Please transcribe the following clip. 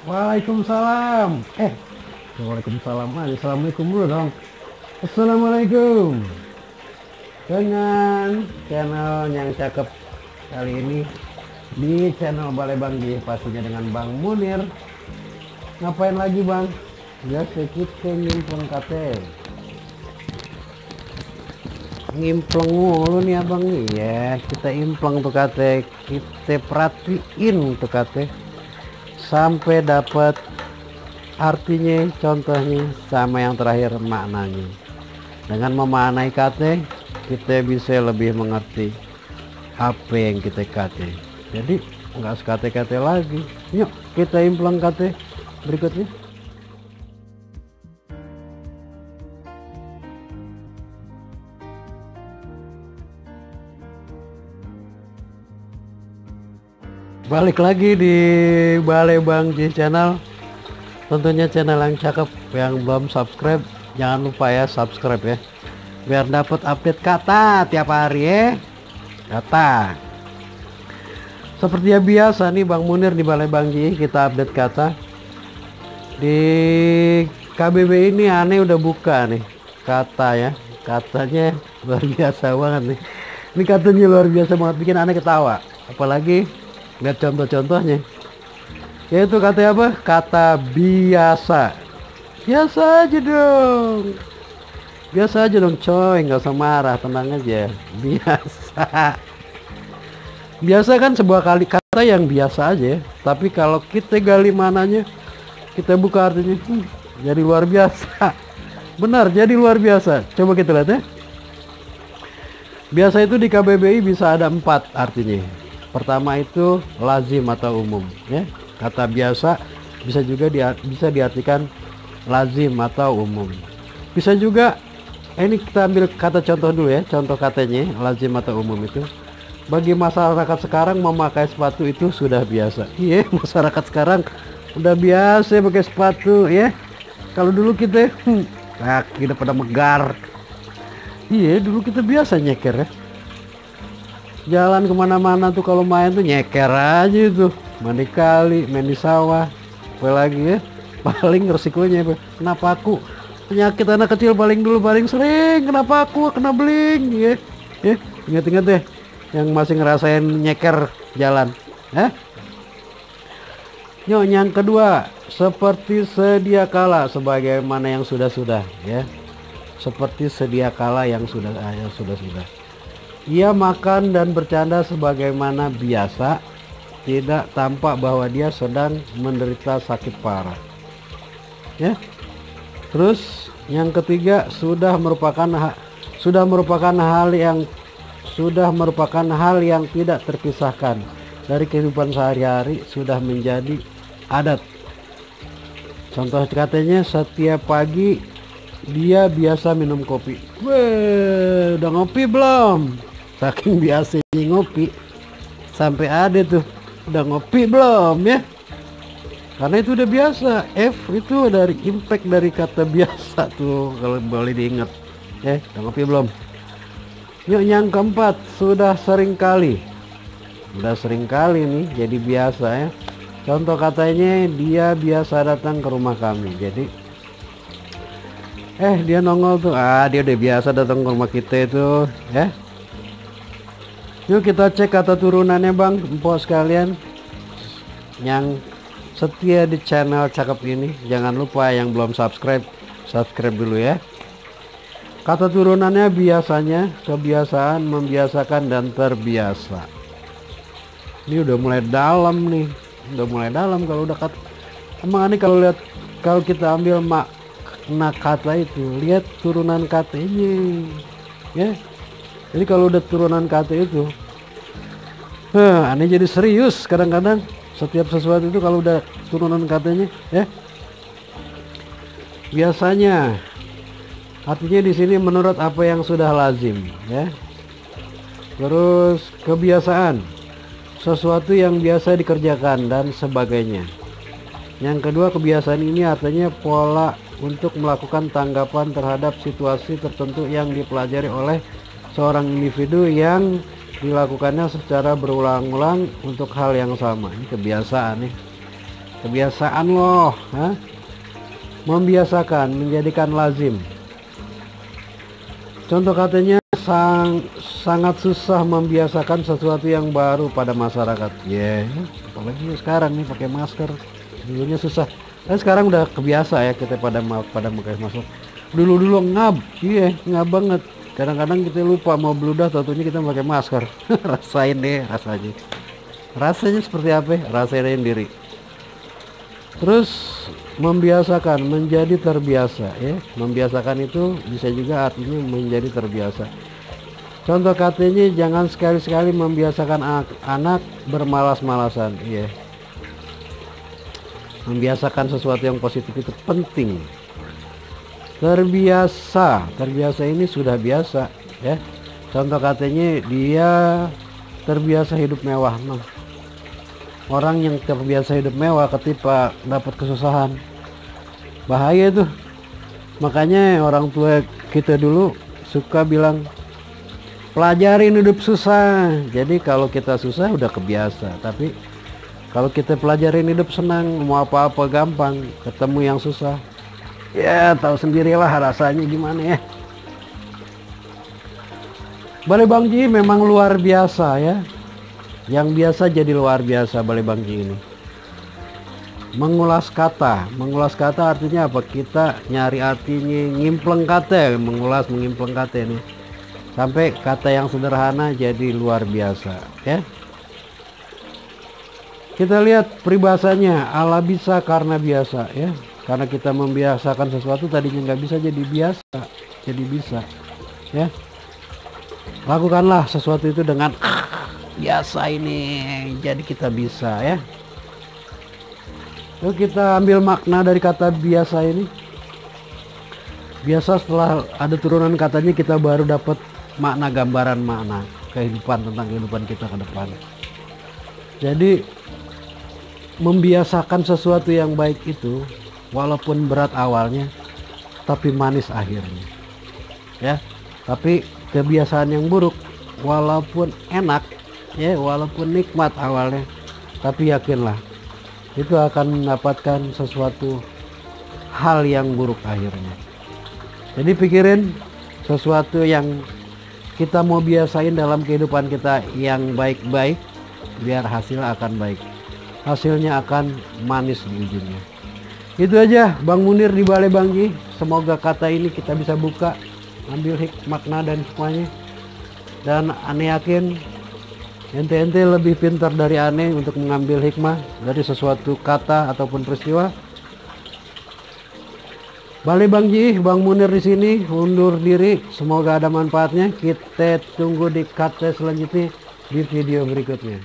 Waalaikumsalam. Waalaikumsalam aja. Assalamualaikum dulu dong. Assalamualaikum. Dengan channel yang cakep kali ini di channel Balai Bang Ji, pastinya dengan Bang Munir. Ngapain lagi Bang? Biasa kita nyimpen kate. Ngimpleng mulu nih abang nih ya, kita impleng tuh kate, kita perhatiin tuh kate sampai dapat artinya, contohnya sama yang terakhir maknanya. Dengan memaknai kate, kita bisa lebih mengerti apa yang kita kate. Jadi nggak sekate-kate lagi. Yuk kita impleng kate berikutnya. Balik lagi di Balai Bang Ji channel, tentunya channel yang cakep. Yang belum subscribe jangan lupa ya subscribe ya, biar dapat update kata tiap hari ya. Kata seperti biasa nih Bang Munir di Balai Bang Ji, kita update kata. Di KBB ini aneh udah buka nih kata ya, katanya luar biasa banget nih. Ini katanya luar biasa banget, bikin aneh ketawa. Apalagi lihat contoh-contohnya, yaitu kata apa? Kata biasa. Biasa aja dong, biasa aja dong coy, nggak usah marah, tenang aja. Biasa. Biasa kan sebuah kata yang biasa aja, tapi kalau kita gali mananya, kita buka artinya, jadi luar biasa. Benar, jadi luar biasa. Coba kita lihat ya. Biasa itu di KBBI bisa ada 4 artinya. Pertama itu lazim atau umum ya. Kata biasa bisa juga bisa diartikan lazim atau umum. Bisa juga ini kita ambil kata contoh dulu ya. Contoh katanya lazim atau umum itu, bagi masyarakat sekarang memakai sepatu itu sudah biasa. Iya, masyarakat sekarang udah biasa pakai sepatu ya. Kalau dulu kita kaki udah pada megar. Iya, dulu kita biasa nyeker ya. Jalan kemana-mana tuh kalau main tuh nyeker aja tuh, mandi kali, main di sawah. Apa lagi ya, paling resikonya apa? Kenapa aku penyakit anak kecil paling sering, kenapa aku kena beling ya. Ingat-ingat deh yang masih ngerasain nyeker jalan ya. Yuk yang kedua, seperti sedia kala, sebagaimana yang sudah-sudah ya. Seperti sedia kala yang sudah. Ia makan dan bercanda sebagaimana biasa, tidak tampak bahwa dia sedang menderita sakit parah. Ya. Terus yang ketiga, sudah merupakan hal yang tidak terpisahkan dari kehidupan sehari-hari, sudah menjadi adat. Contoh katanya, setiap pagi dia biasa minum kopi. Weh, udah ngopi belum? Saking biasanya ngopi, sampai ada tuh, udah ngopi belum ya? Karena itu udah biasa. F itu dari impact dari kata biasa tuh, kalau boleh diingat ya. Udah ngopi belum? Yuk yang keempat, sudah sering kali nih jadi biasa ya. Contoh katanya, dia biasa datang ke rumah kami. Jadi dia nongol tuh, dia udah biasa datang ke rumah kita itu ya. Yuk kita cek kata turunannya Bang, empok sekalian yang setia di channel cakep ini. Jangan lupa yang belum subscribe dulu ya. Kata turunannya biasanya, kebiasaan, membiasakan, dan terbiasa. Ini udah mulai dalam nih, kalau udah kata. Emang ini kalau kita ambil makna kata itu, lihat turunan katanya ya. Jadi kalau udah turunan kata itu, aneh jadi serius kadang-kadang. Setiap sesuatu itu kalau udah turunan katanya ya. Biasanya artinya di sini menurut apa yang sudah lazim ya. Terus kebiasaan, sesuatu yang biasa dikerjakan dan sebagainya. Yang kedua, kebiasaan ini artinya pola untuk melakukan tanggapan terhadap situasi tertentu yang dipelajari oleh seorang individu yang dilakukannya secara berulang-ulang untuk hal yang sama. Ini kebiasaan nih. kebiasaan loh, membiasakan, menjadikan lazim. Contoh katanya sangat susah membiasakan sesuatu yang baru pada masyarakat. Apalagi sekarang nih pakai masker, dulunya susah. Dan sekarang udah kebiasa ya kita pada pakai masker. Dulu ngab banget. Kadang-kadang kita lupa mau beludah, tentunya kita pakai masker. Rasain deh rasanya. Rasanya seperti apa? Rasain sendiri. Terus membiasakan, menjadi terbiasa ya. Membiasakan itu bisa juga artinya menjadi terbiasa. Contoh katanya, jangan sekali-sekali membiasakan anak bermalas-malasan. Membiasakan sesuatu yang positif itu penting. Terbiasa ini sudah biasa ya. Contoh katanya, dia terbiasa hidup mewah. Orang yang terbiasa hidup mewah ketika dapat kesusahan, bahaya tuh. Makanya orang tua kita dulu suka bilang, pelajarin hidup susah. Jadi kalau kita susah udah kebiasa. Tapi kalau kita pelajarin hidup senang, mau apa-apa gampang, ketemu yang susah, ya tahu sendirilah rasanya gimana ya. Balai Bang Ji memang luar biasa ya. Yang biasa jadi luar biasa Balai Bang Ji ini. Mengulas kata artinya apa? Kita nyari artinya, ngimpleng kata, mengimpleng kata ini. Sampai kata yang sederhana jadi luar biasa ya. Kita lihat peribahasanya, ala bisa karena biasa ya. Karena kita membiasakan sesuatu tadinya nggak bisa jadi biasa, jadi bisa ya. Lakukanlah sesuatu itu dengan biasa ini, jadi kita bisa ya. Yuk kita ambil makna dari kata biasa ini. Biasa setelah ada turunan katanya kita baru dapat makna, gambaran makna kehidupan, tentang kehidupan kita ke depan. Jadi membiasakan sesuatu yang baik itu walaupun berat awalnya tapi manis akhirnya ya. Tapi kebiasaan yang buruk walaupun enak ya, walaupun nikmat awalnya, tapi yakinlah itu akan mendapatkan sesuatu hal yang buruk akhirnya. Jadi pikirin sesuatu yang kita mau biasain dalam kehidupan kita yang baik-baik, biar hasilnya akan baik, hasilnya akan manis di ujungnya. Itu aja Bang Munir di Balai Bang Ji. Semoga kata ini kita bisa buka, ambil makna dan semuanya. Dan Ane yakin ente lebih pintar dari Ane untuk mengambil hikmah dari sesuatu kata ataupun peristiwa. Balai Bang Ji, Bang Munir di sini undur diri. Semoga ada manfaatnya. Kita tunggu di kata selanjutnya di video berikutnya.